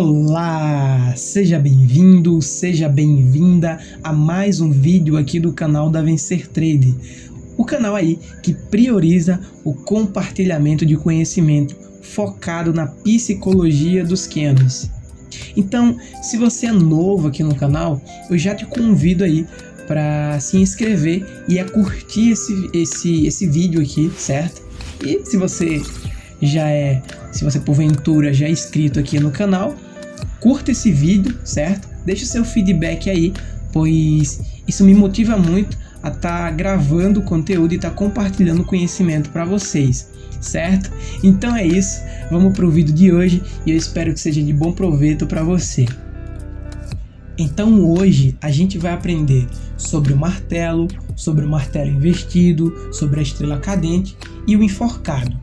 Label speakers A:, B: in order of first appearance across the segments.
A: Olá! Seja bem-vindo, seja bem-vinda a mais um vídeo aqui do canal da Vencer Trade. O canal aí que prioriza o compartilhamento de conhecimento focado na psicologia dos candles. Então, se você é novo aqui no canal, eu já te convido aí para se inscrever e a curtir esse vídeo aqui, certo? E se você porventura já é inscrito aqui no canal, curta esse vídeo, certo? Deixe o seu feedback aí, pois isso me motiva muito a estar gravando conteúdo e estar compartilhando conhecimento para vocês, certo? Então é isso, vamos para o vídeo de hoje e eu espero que seja de bom proveito para você. Então hoje a gente vai aprender sobre o martelo invertido, sobre a estrela cadente e o enforcado.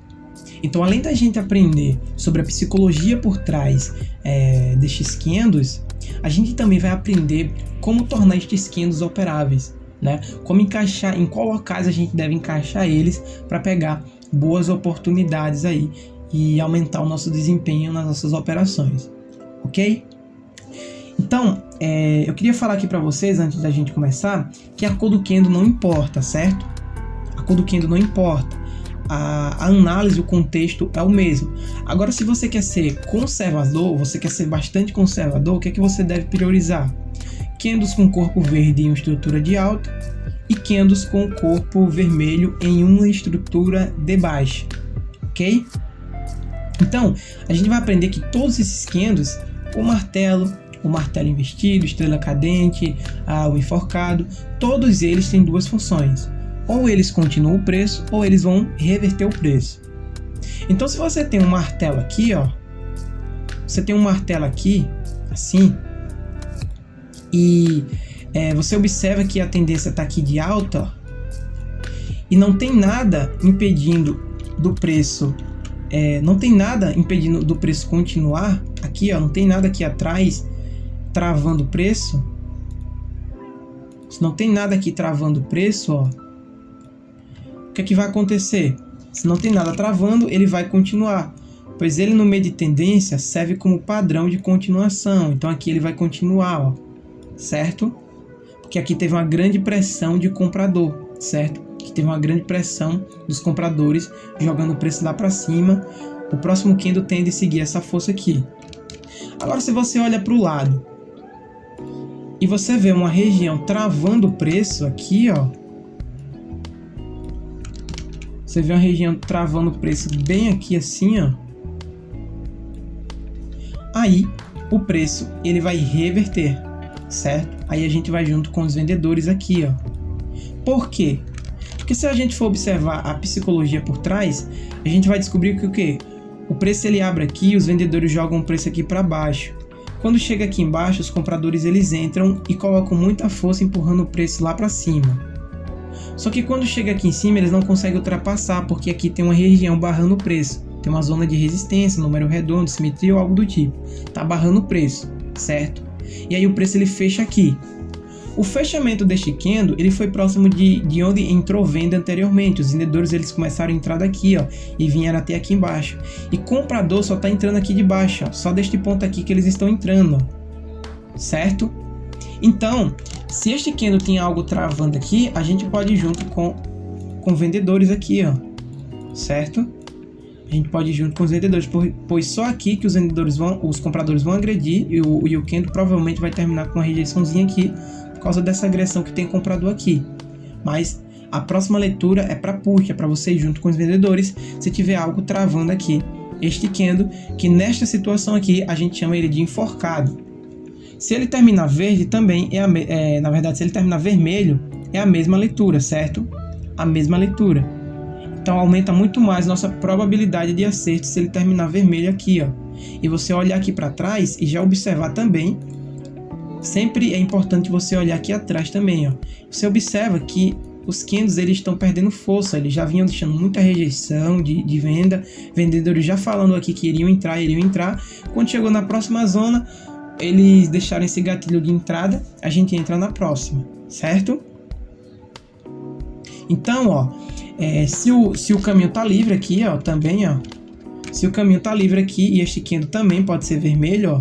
A: Então, além da gente aprender sobre a psicologia por trás destes candles, a gente também vai aprender como tornar estes candles operáveis, né? Como encaixar, em qual locais a gente deve encaixar eles para pegar boas oportunidades aí e aumentar o nosso desempenho nas nossas operações, ok? Então, eu queria falar aqui para vocês, antes da gente começar, que a cor do candle não importa, certo? A cor do candle não importa. A análise, o contexto é o mesmo. Agora, se você quer ser conservador, você quer ser bastante conservador, o que é que você deve priorizar? Candles com corpo verde em uma estrutura de alta e candles com corpo vermelho em uma estrutura de baixa, ok? Então, a gente vai aprender que todos esses candles, o martelo invertido, estrela cadente, o enforcado, todos eles têm duas funções. Ou eles continuam o preço, ou eles vão reverter o preço. Então, se você tem um martelo aqui, ó, assim, e você observa que a tendência está aqui de alta, ó, e não tem nada impedindo do preço, continuar aqui, ó, não tem nada aqui atrás travando o preço. Se não tem nada aqui travando o preço, ó, o que é que vai acontecer? Se não tem nada travando, ele vai continuar, pois ele no meio de tendência serve como padrão de continuação. Então aqui ele vai continuar, ó, certo? Porque aqui teve uma grande pressão de comprador, certo? Aqui teve uma grande pressão dos compradores jogando o preço lá para cima. O próximo candle tende a seguir essa força aqui. Agora, se você olha para o lado e você vê uma região travando o preço aqui, ó, você vê uma região travando o preço bem aqui assim, ó. Aí o preço ele vai reverter, certo? Aí a gente vai junto com os vendedores aqui, ó. Por quê? Porque se a gente for observar a psicologia por trás, a gente vai descobrir que o quê? O preço ele abre aqui, os vendedores jogam o preço aqui para baixo. Quando chega aqui embaixo, os compradores eles entram e colocam muita força empurrando o preço lá para cima. Só que quando chega aqui em cima, eles não conseguem ultrapassar, porque aqui tem uma região barrando o preço. Tem uma zona de resistência, número redondo, simetria ou algo do tipo. Tá barrando o preço, certo? E aí o preço ele fecha aqui. O fechamento deste candle, ele foi próximo de onde entrou venda anteriormente. Os vendedores eles começaram a entrar daqui, ó, e vieram até aqui embaixo. E comprador só tá entrando aqui de baixo, ó, só deste ponto aqui que eles estão entrando, ó, certo? Então, se este candle tem algo travando aqui, a gente pode ir junto com vendedores aqui, ó, certo? A gente pode ir junto com os vendedores, pois só aqui que os compradores vão agredir e o candle provavelmente vai terminar com uma rejeiçãozinha aqui por causa dessa agressão que tem comprador aqui. Mas a próxima leitura é para push, é para você ir junto com os vendedores se tiver algo travando aqui este candle, que nesta situação aqui a gente chama ele de enforcado. Se ele terminar verde também na verdade, se ele terminar vermelho, é a mesma leitura, certo? A mesma leitura. Então aumenta muito mais nossa probabilidade de acerto se ele terminar vermelho aqui, ó. E você olhar aqui para trás e já observar também. Sempre é importante você olhar aqui atrás também, ó. Você observa que os candles eles estão perdendo força, eles já vinham deixando muita rejeição de venda, vendedores já falando aqui que iriam entrar. Quando chegou na próxima zona, eles deixaram esse gatilho de entrada, a gente entra na próxima, certo? Então, ó, se o caminho tá livre aqui, ó, também, ó, se o caminho tá livre aqui e este candle também pode ser vermelho, ó,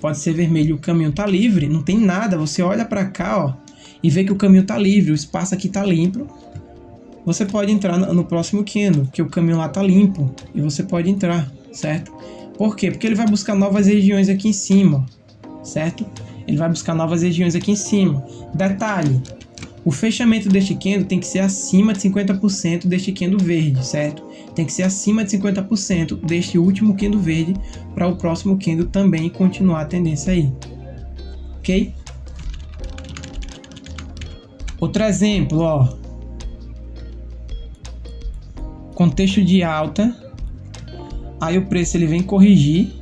A: pode ser vermelho e o caminho tá livre, não tem nada, você olha para cá, ó, e vê que o caminho tá livre, o espaço aqui tá limpo, você pode entrar no próximo candle, que o caminho lá tá limpo, e você pode entrar, certo? Por quê? Porque ele vai buscar novas regiões aqui em cima, certo? Ele vai buscar novas regiões aqui em cima. Detalhe, o fechamento deste candle tem que ser acima de 50% deste candle verde, certo? Tem que ser acima de 50% deste último candle verde para o próximo candle também continuar a tendência aí, ok? Outro exemplo, ó, contexto de alta, aí o preço ele vem corrigir,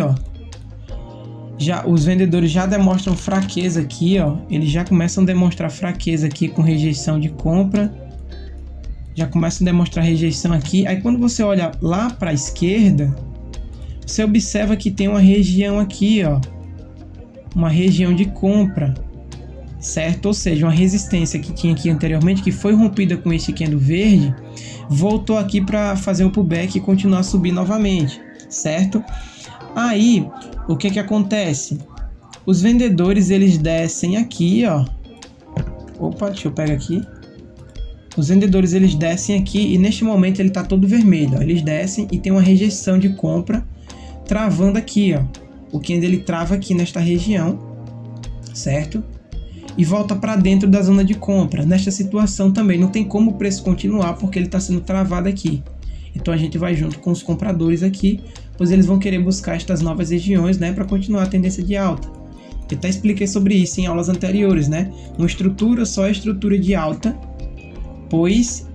A: ó, já os vendedores já demonstram fraqueza aqui, ó, eles já começam a demonstrar fraqueza aqui com rejeição de compra, já começam a demonstrar rejeição aqui. Aí quando você olha lá para a esquerda, você observa que tem uma região aqui, ó, uma região de compra, certo? Ou seja, uma resistência que tinha aqui anteriormente, que foi rompida com esse candle verde, voltou aqui para fazer um pullback e continuar a subir novamente, certo? Aí, o que acontece? Os vendedores, eles descem aqui, ó. Opa, deixa eu pegar aqui. Os vendedores, eles descem aqui e neste momento ele tá todo vermelho, ó. Eles descem e tem uma rejeição de compra travando aqui, ó. O candle ele trava aqui nesta região, certo? E volta para dentro da zona de compra. Nesta situação também não tem como o preço continuar porque ele está sendo travado aqui. Então a gente vai junto com os compradores aqui, pois eles vão querer buscar estas novas regiões, né, para continuar a tendência de alta. Eu até expliquei sobre isso em aulas anteriores, né? Uma estrutura só é estrutura de alta, pois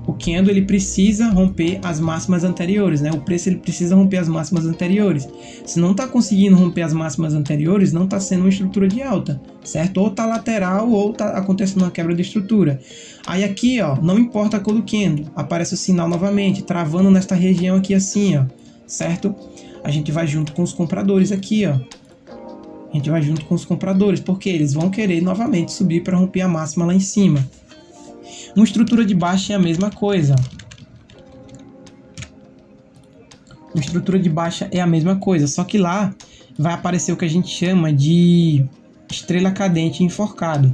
A: o candle ele precisa romper as máximas anteriores, né? O preço ele precisa romper as máximas anteriores. Se não está conseguindo romper as máximas anteriores, não está sendo uma estrutura de alta, certo? Ou está lateral ou está acontecendo uma quebra de estrutura. Aí aqui, ó, não importa a cor do candle, aparece o sinal novamente, travando nesta região aqui assim, ó, certo? A gente vai junto com os compradores aqui, ó. A gente vai junto com os compradores, porque eles vão querer novamente subir para romper a máxima lá em cima. Uma estrutura de baixa é a mesma coisa. Uma estrutura de baixa é a mesma coisa, só que lá vai aparecer o que a gente chama de estrela cadente enforcado.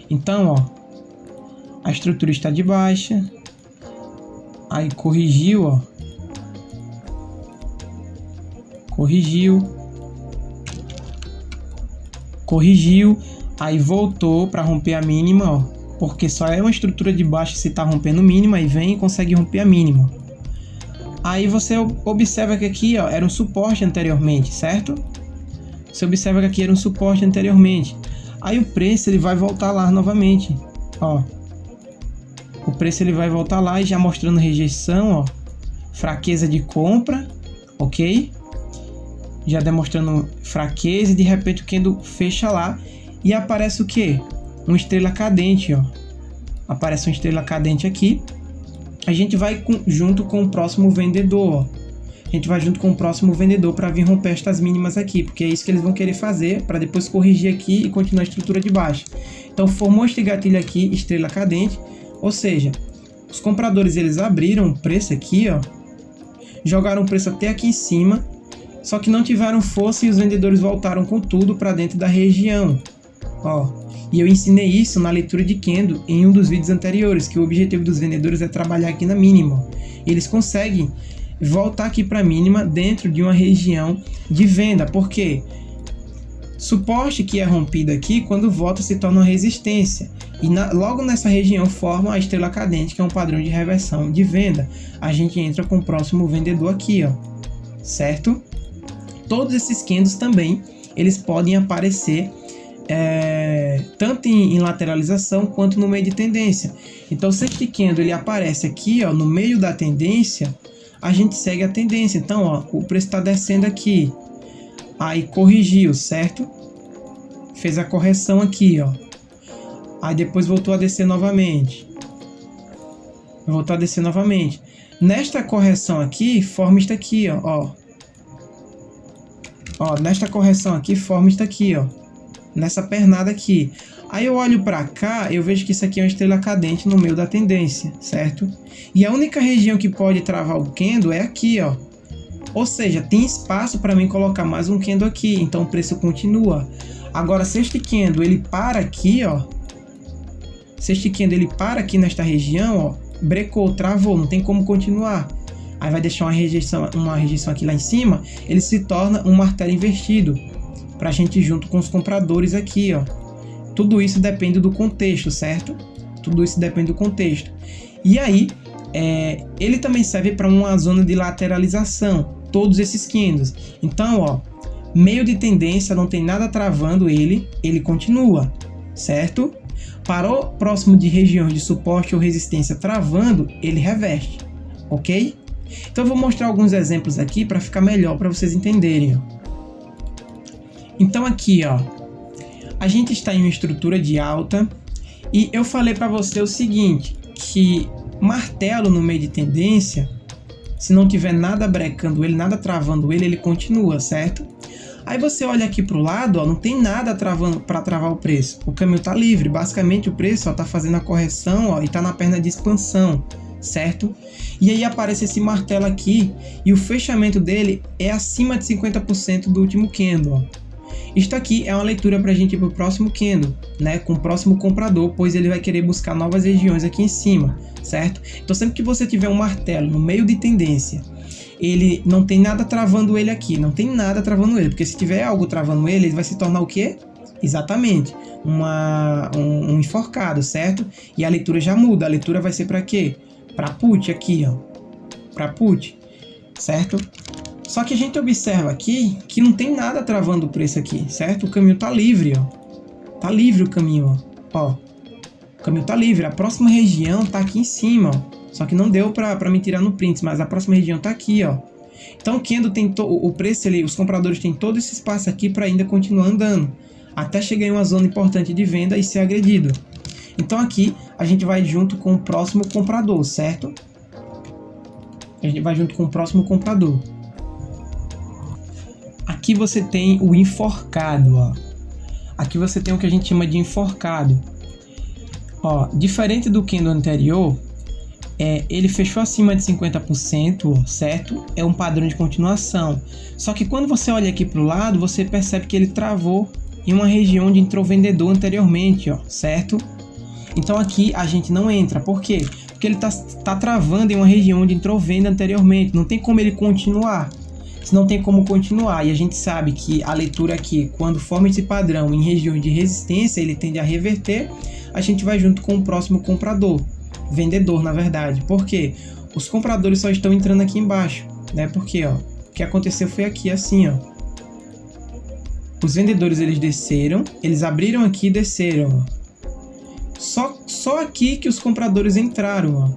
A: Então, ó, a estrutura está de baixa, aí corrigiu, ó, corrigiu, aí voltou para romper a mínima, ó. Porque só é uma estrutura de baixa se está rompendo mínima, e vem e consegue romper a mínima. Aí você observa que aqui, ó, era um suporte anteriormente, certo? Você observa que aqui era um suporte anteriormente. Aí o preço ele vai voltar lá novamente, ó. O preço ele vai voltar lá e já mostrando rejeição, ó, fraqueza de compra, ok? Já demonstrando fraqueza e de repente o candle fecha lá e aparece o que? Uma estrela cadente, ó. Aparece uma estrela cadente aqui. A gente vai junto com o próximo vendedor, ó. A gente vai junto com o próximo vendedor para vir romper estas mínimas aqui, porque é isso que eles vão querer fazer para depois corrigir aqui e continuar a estrutura de baixa. Então formou este gatilho aqui, estrela cadente, ou seja, os compradores eles abriram o preço aqui, ó, jogaram o preço até aqui em cima, só que não tiveram força e os vendedores voltaram com tudo para dentro da região, ó. E eu ensinei isso na leitura de candle em um dos vídeos anteriores, que o objetivo dos vendedores é trabalhar aqui na mínima. Eles conseguem voltar aqui para a mínima dentro de uma região de venda, porque suporte que é rompido aqui, quando volta se torna uma resistência. E logo nessa região forma a estrela cadente, que é um padrão de reversão de venda. A gente entra com o próximo vendedor aqui, ó, certo? Todos esses candles também, eles podem aparecer tanto em lateralização quanto no meio de tendência. Então se este candle ele aparece aqui, ó, no meio da tendência, a gente segue a tendência. Então, ó, o preço está descendo aqui, aí corrigiu, certo? Fez a correção aqui, ó, aí depois voltou a descer novamente, nesta correção aqui forma isto aqui, ó, nesta correção aqui forma isto aqui, ó. nessa pernada aqui. Aí eu olho para cá, eu vejo que isso aqui é uma estrela cadente no meio da tendência, certo? E a única região que pode travar o candle é aqui, ó. Ou seja, tem espaço para mim colocar mais um candle aqui, então o preço continua. Agora, se este candle ele para aqui, ó. Se este candle ele para aqui nesta região, ó, brecou, travou, não tem como continuar. Aí vai deixar uma rejeição aqui lá em cima, ele se torna um martelo invertido, para a gente junto com os compradores aqui, ó. Tudo isso depende do contexto, certo? Tudo isso depende do contexto. E aí, ele também serve para uma zona de lateralização, todos esses candles. Então, ó, meio de tendência, não tem nada travando ele continua, certo? Parou próximo de regiões de suporte ou resistência travando, ele reverte, ok? Então eu vou mostrar alguns exemplos aqui para ficar melhor para vocês entenderem. Ó. Então aqui, ó, a gente está em uma estrutura de alta e eu falei para você o seguinte, que martelo no meio de tendência, se não tiver nada brecando ele, nada travando ele continua, certo? Aí você olha aqui para o lado, ó, não tem nada travando para travar o preço. O caminho está livre, basicamente o preço está fazendo a correção, ó, e está na perna de expansão, certo? E aí aparece esse martelo aqui e o fechamento dele é acima de 50% do último candle, ó. Isto aqui é uma leitura para a gente ir para o próximo candle, né, com o próximo comprador, pois ele vai querer buscar novas regiões aqui em cima, certo? Então sempre que você tiver um martelo no meio de tendência, ele não tem nada travando ele aqui, não tem nada travando ele, porque se tiver algo travando ele vai se tornar o quê? Exatamente, um enforcado, certo? E a leitura já muda, a leitura vai ser para quê? Para put aqui, ó, para put, certo? Só que a gente observa aqui que não tem nada travando o preço aqui, certo? O caminho tá livre, ó. Tá livre o caminho, ó. O caminho tá livre. A próxima região tá aqui em cima, ó. Só que não deu pra me tirar no print, mas a próxima região tá aqui, ó. Então o candle tem o preço ali, os compradores têm todo esse espaço aqui para ainda continuar andando, até chegar em uma zona importante de venda e ser agredido. Então aqui a gente vai junto com o próximo comprador, certo? A gente vai junto com o próximo comprador. Aqui você tem o enforcado, ó. Aqui você tem o que a gente chama de enforcado. Ó, diferente do candle anterior, ele fechou acima de 50%, certo? É um padrão de continuação. Só que quando você olha aqui para o lado, você percebe que ele travou em uma região onde entrou vendedor anteriormente, ó, certo? Então aqui a gente não entra. Por quê? Porque ele tá travando em uma região onde entrou venda anteriormente. Não tem como ele continuar. Se não tem como continuar, e a gente sabe que a leitura aqui, quando forma esse padrão em regiões de resistência, ele tende a reverter, a gente vai junto com o próximo comprador, vendedor na verdade. Por quê? Os compradores só estão entrando aqui embaixo, né? Porque, ó, o que aconteceu foi aqui assim, ó. Os vendedores eles desceram, eles abriram aqui e desceram, ó. Só aqui que os compradores entraram, ó.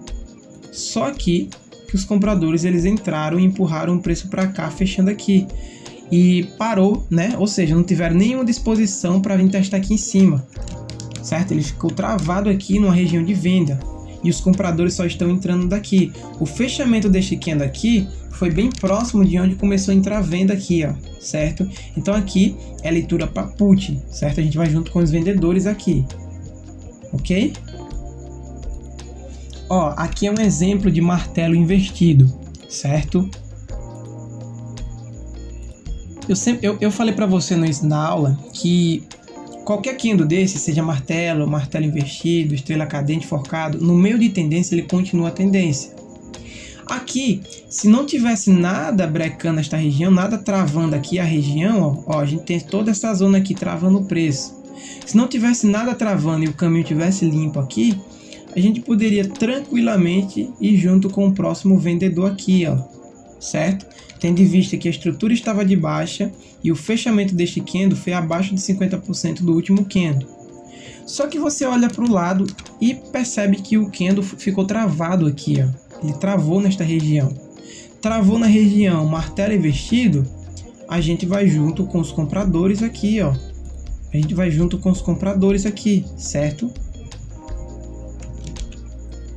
A: Só aqui que os compradores eles entraram e empurraram o preço para cá, fechando aqui. E parou, né? Ou seja, não tiveram nenhuma disposição para vir testar aqui em cima, certo? Ele ficou travado aqui numa região de venda. E os compradores só estão entrando daqui. O fechamento deste candle aqui foi bem próximo de onde começou a entrar a venda aqui, ó, certo? Então aqui é leitura para put, certo? A gente vai junto com os vendedores aqui, ok? Ó, aqui é um exemplo de martelo invertido, certo? Eu falei para você no início da aula que qualquer candle desse, seja martelo invertido, estrela cadente, forcado, no meio de tendência ele continua a tendência. Aqui, se não tivesse nada brecando esta região, nada travando aqui a região, ó, a gente tem toda essa zona aqui travando o preço. Se não tivesse nada travando e o caminho tivesse limpo aqui, a gente poderia tranquilamente ir junto com o próximo vendedor aqui, ó, certo? Tendo em vista que a estrutura estava de baixa e o fechamento deste candle foi abaixo de 50% do último candle. Só que você olha para o lado e percebe que o candle ficou travado aqui, ó. Ele travou nesta região. Travou na região martelo invertido, a gente vai junto com os compradores aqui, ó. A gente vai junto com os compradores aqui, certo?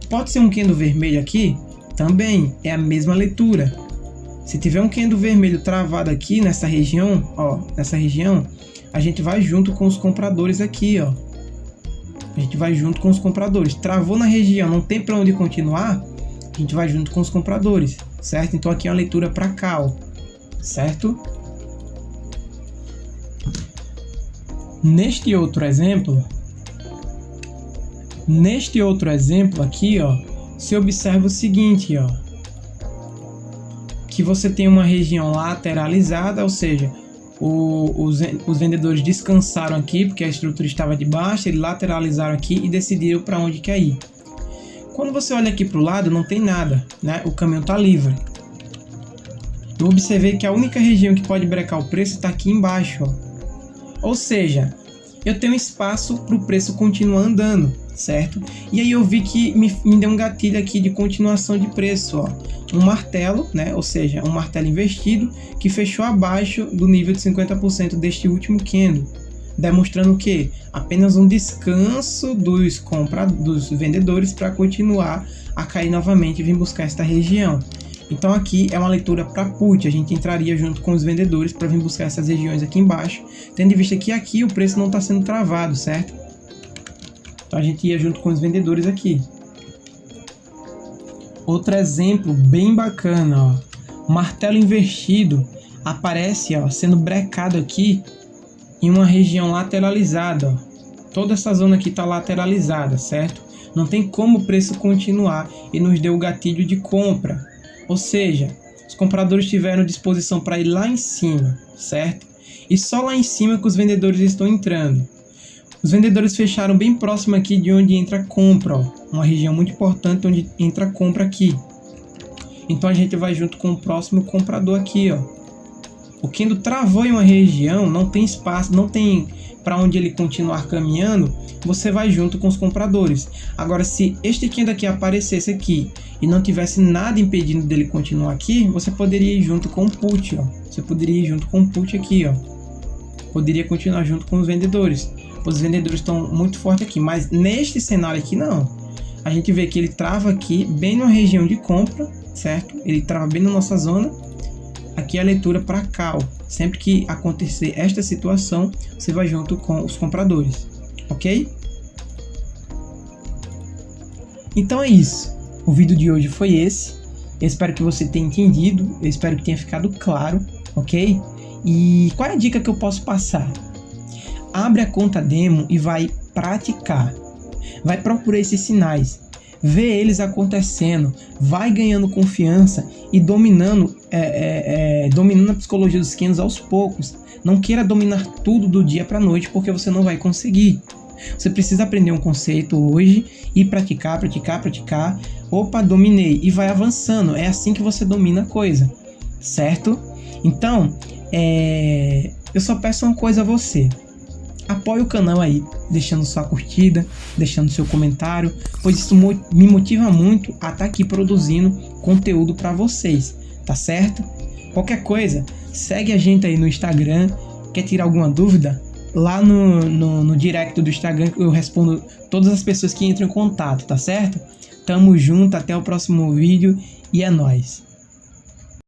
A: Pode ser um candle vermelho aqui? Também é a mesma leitura. Se tiver um candle vermelho travado aqui nessa região, ó, nessa região, a gente vai junto com os compradores aqui, ó. A gente vai junto com os compradores. Travou na região, não tem para onde continuar, a gente vai junto com os compradores, certo? Então aqui é uma leitura para cá, ó, certo? Neste outro exemplo aqui, ó, se observa o seguinte, ó, que você tem uma região lateralizada, ou seja, os vendedores descansaram aqui porque a estrutura estava de baixo, eles lateralizaram aqui e decidiram para onde quer ir. Quando você olha aqui para o lado, não tem nada, né? O caminhão está livre. Eu observei que a única região que pode brecar o preço está aqui embaixo, ó. Ou seja, eu tenho espaço para o preço continuar andando, certo? E aí eu vi que me deu um gatilho aqui de continuação de preço, ó. Um martelo, né? Ou seja, um martelo invertido que fechou abaixo do nível de 50% deste último candle, demonstrando o quê? Apenas um descanso dos vendedores para continuar a cair novamente e vir buscar esta região. Então aqui é uma leitura para put, a gente entraria junto com os vendedores para vir buscar essas regiões aqui embaixo, tendo em vista que aqui o preço não está sendo travado, certo? Então a gente ia junto com os vendedores aqui. Outro exemplo bem bacana, ó. Martelo invertido aparece, ó, sendo brecado aqui em uma região lateralizada, ó. Toda essa zona aqui está lateralizada, certo? Não tem como o preço continuar e nos deu o gatilho de compra. Ou seja, os compradores tiveram disposição para ir lá em cima, certo? E só lá em cima que os vendedores estão entrando. Os vendedores fecharam bem próximo aqui de onde entra a compra, ó. Uma região muito importante onde entra a compra aqui. Então a gente vai junto com o próximo comprador aqui, ó. O candle travou em uma região, não tem espaço, não tem para onde ele continuar caminhando, você vai junto com os compradores. Agora, se este candle aqui aparecesse aqui e não tivesse nada impedindo dele continuar aqui, você poderia ir junto com o put, ó. Você poderia ir junto com o put aqui, ó. Poderia continuar junto com os vendedores. Os vendedores estão muito fortes aqui, mas neste cenário aqui não. A gente vê que ele trava aqui bem na região de compra, certo? Ele trava bem na nossa zona. Aqui é a leitura para cá, ó. Sempre que acontecer esta situação, você vai junto com os compradores, ok? Então é isso. O vídeo de hoje foi esse. Eu espero que você tenha entendido. Eu espero que tenha ficado claro, ok? E qual é a dica que eu posso passar? Abre a conta demo e vai praticar. Vai procurar esses sinais. Vê eles acontecendo, vai ganhando confiança e dominando a psicologia dos candles aos poucos. Não queira dominar tudo do dia para a noite, porque você não vai conseguir. Você precisa aprender um conceito hoje e praticar. Opa, dominei, e vai avançando. É assim que você domina a coisa, certo? Então, eu só peço uma coisa a você. Apoie o canal aí, deixando sua curtida, deixando seu comentário, pois isso me motiva muito a estar aqui produzindo conteúdo para vocês, tá certo? Qualquer coisa, segue a gente aí no Instagram. Quer tirar alguma dúvida? Lá no direct do Instagram eu respondo todas as pessoas que entram em contato, tá certo? Tamo junto, até o próximo vídeo e é nóis!